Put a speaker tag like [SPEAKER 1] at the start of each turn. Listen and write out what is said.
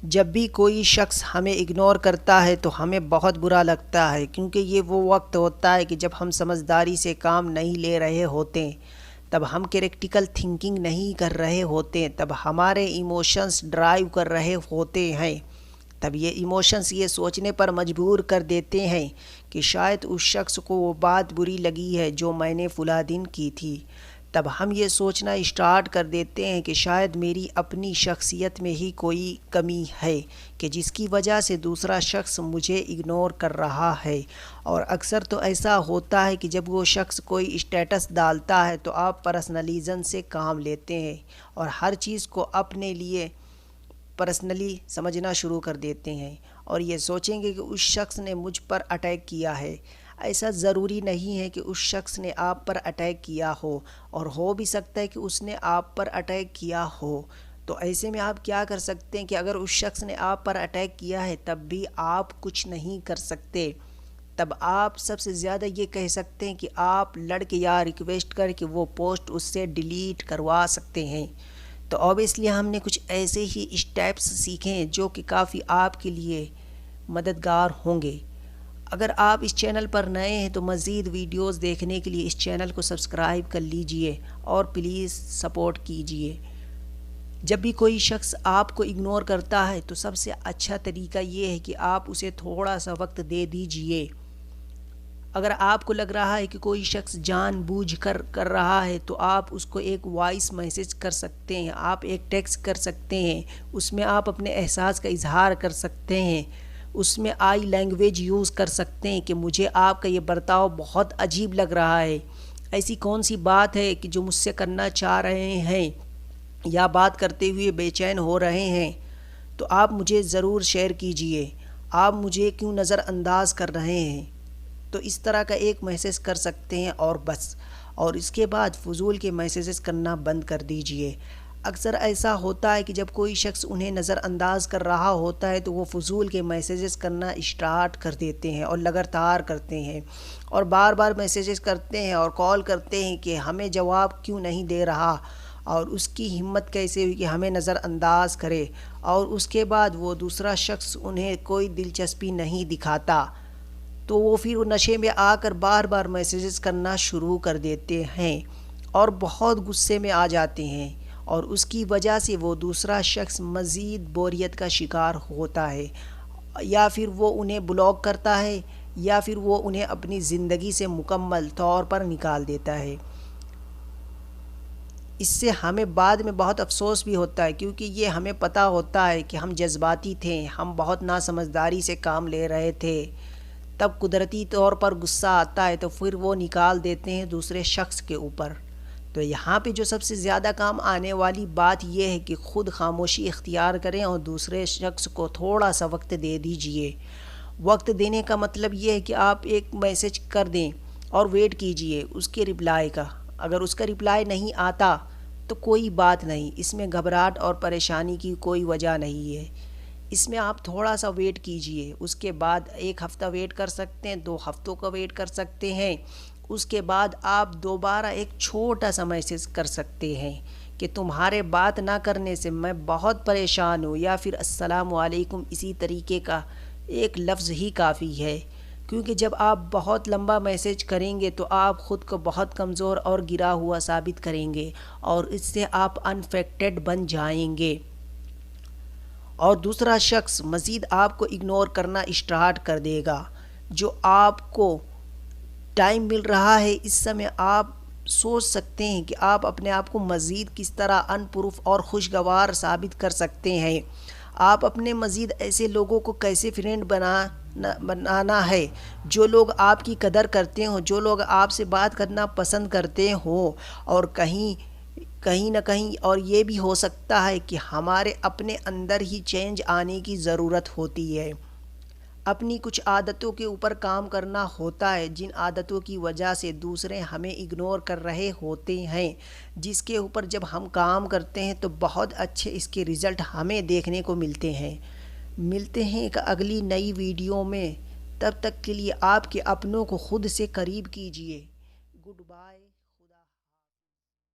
[SPEAKER 1] جب بھی کوئی شخص ہمیں اگنور کرتا ہے تو ہمیں بہت برا لگتا ہے، کیونکہ یہ وہ وقت ہوتا ہے کہ جب ہم سمجھداری سے کام نہیں لے رہے ہوتے، تب ہم کریٹیکل تھنکنگ نہیں کر رہے ہوتے، تب ہمارے ایموشنز ڈرائیو کر رہے ہوتے ہیں، تب یہ ایموشنز یہ سوچنے پر مجبور کر دیتے ہیں کہ شاید اس شخص کو وہ بات بری لگی ہے جو میں نے فلاں دن کی تھی۔ تب ہم یہ سوچنا اسٹارٹ کر دیتے ہیں کہ شاید میری اپنی شخصیت میں ہی کوئی کمی ہے کہ جس کی وجہ سے دوسرا شخص مجھے اگنور کر رہا ہے۔ اور اکثر تو ایسا ہوتا ہے کہ جب وہ شخص کوئی اسٹیٹس ڈالتا ہے تو آپ پرسنلزم سے کام لیتے ہیں اور ہر چیز کو اپنے لیے پرسنلی سمجھنا شروع کر دیتے ہیں اور یہ سوچیں گے کہ اس شخص نے مجھ پر اٹیک کیا ہے۔ ایسا ضروری نہیں ہے کہ اس شخص نے آپ پر اٹیک کیا اور ہو بھی سکتا ہے کہ اس نے آپ پر اٹیک کیا ہو۔ تو ایسے میں آپ کیا کر سکتے ہیں کہ اگر اس شخص نے آپ پر اٹیک کیا ہے تب بھی آپ کچھ نہیں کر سکتے، تب آپ سب سے زیادہ یہ کہہ سکتے ہیں کہ آپ لڑ کے یا ریکویسٹ کر کے وہ پوسٹ اس سے ڈیلیٹ کروا سکتے ہیں۔ تو اوبیسلی ہم نے کچھ ایسے ہی اسٹیپس سیکھے ہیں جو کہ کافی آپ کے لیے مددگار ہوں گے۔ اگر آپ اس چینل پر نئے ہیں تو مزید ویڈیوز دیکھنے کے لیے اس چینل کو سبسکرائب کر لیجئے اور پلیز سپورٹ کیجئے۔ جب بھی کوئی شخص آپ کو اگنور کرتا ہے تو سب سے اچھا طریقہ یہ ہے کہ آپ اسے تھوڑا سا وقت دے دیجئے۔ اگر آپ کو لگ رہا ہے کہ کوئی شخص جان بوجھ کر رہا ہے تو آپ اس کو ایک وائس میسج کر سکتے ہیں، آپ ایک ٹیکسٹ کر سکتے ہیں، اس میں آپ اپنے احساس کا اظہار کر سکتے ہیں، اس میں آئی لینگویج یوز کر سکتے ہیں کہ مجھے آپ کا یہ برتاؤ بہت عجیب لگ رہا ہے، ایسی کون سی بات ہے کہ جو مجھ سے کرنا چاہ رہے ہیں یا بات کرتے ہوئے بے چین ہو رہے ہیں، تو آپ مجھے ضرور شیئر کیجئے، آپ مجھے کیوں نظر انداز کر رہے ہیں۔ تو اس طرح کا ایک میسیج کر سکتے ہیں اور بس، اور اس کے بعد فضول کے میسیجز کرنا بند کر دیجئے۔ اکثر ایسا ہوتا ہے کہ جب کوئی شخص انہیں نظر انداز کر رہا ہوتا ہے تو وہ فضول کے میسیجز کرنا اسٹارٹ کر دیتے ہیں اور لگاتار کرتے ہیں اور بار بار میسیجز کرتے ہیں اور کال کرتے ہیں کہ ہمیں جواب کیوں نہیں دے رہا، اور اس کی ہمت کیسے ہوئی کہ ہمیں نظر انداز کرے، اور اس کے بعد وہ دوسرا شخص انہیں کوئی دلچسپی نہیں دکھاتا تو وہ پھر نشے میں آ کر بار بار میسیجز کرنا شروع کر دیتے ہیں اور بہت غصے میں آ جاتے ہیں، اور اس کی وجہ سے وہ دوسرا شخص مزید بوریت کا شکار ہوتا ہے، یا پھر وہ انہیں بلاک کرتا ہے یا پھر وہ انہیں اپنی زندگی سے مکمل طور پر نکال دیتا ہے۔ اس سے ہمیں بعد میں بہت افسوس بھی ہوتا ہے، کیونکہ یہ ہمیں پتہ ہوتا ہے کہ ہم جذباتی تھے، ہم بہت ناسمجھداری سے کام لے رہے تھے، تب قدرتی طور پر غصہ آتا ہے تو پھر وہ نکال دیتے ہیں دوسرے شخص کے اوپر۔ تو یہاں پہ جو سب سے زیادہ کام آنے والی بات یہ ہے کہ خود خاموشی اختیار کریں اور دوسرے شخص کو تھوڑا سا وقت دے دیجئے۔ وقت دینے کا مطلب یہ ہے کہ آپ ایک میسج کر دیں اور ویٹ کیجئے اس کے رپلائی کا۔ اگر اس کا رپلائی نہیں آتا تو کوئی بات نہیں، اس میں گھبراہٹ اور پریشانی کی کوئی وجہ نہیں ہے، اس میں آپ تھوڑا سا ویٹ کیجئے، اس کے بعد 1 ہفتہ ویٹ کر سکتے ہیں، 2 ہفتوں کا ویٹ کر سکتے ہیں، اس کے بعد آپ دوبارہ ایک چھوٹا سا میسج کر سکتے ہیں کہ تمہارے بات نہ کرنے سے میں بہت پریشان ہوں، یا پھر السلام علیکم، اسی طریقے کا ایک لفظ ہی کافی ہے، کیونکہ جب آپ بہت لمبا میسج کریں گے تو آپ خود کو بہت کمزور اور گرا ہوا ثابت کریں گے اور اس سے آپ انفیکٹڈ بن جائیں گے، اور دوسرا شخص مزید آپ کو اگنور کرنا اسٹارٹ کر دے گا۔ جو آپ کو ٹائم مل رہا ہے اس سمے آپ سوچ سکتے ہیں کہ آپ اپنے آپ کو مزید کس طرح ان پروف اور خوشگوار ثابت کر سکتے ہیں، آپ اپنے مزید ایسے لوگوں کو کیسے فرینڈ بنانا ہے جو لوگ آپ کی قدر کرتے ہوں، جو لوگ آپ سے بات کرنا پسند کرتے ہوں، اور کہیں نہ کہیں اور یہ بھی ہو سکتا ہے کہ ہمارے اپنے اندر ہی چینج آنے کی ضرورت ہوتی ہے، اپنی کچھ عادتوں کے اوپر کام کرنا ہوتا ہے جن عادتوں کی وجہ سے دوسرے ہمیں اگنور کر رہے ہوتے ہیں، جس کے اوپر جب ہم کام کرتے ہیں تو بہت اچھے اس کے رزلٹ ہمیں دیکھنے کو ملتے ہیں۔ ملتے ہیں ایک اگلی نئی ویڈیو میں، تب تک کے لیے آپ کے اپنوں کو خود سے قریب کیجئے۔ Good bye.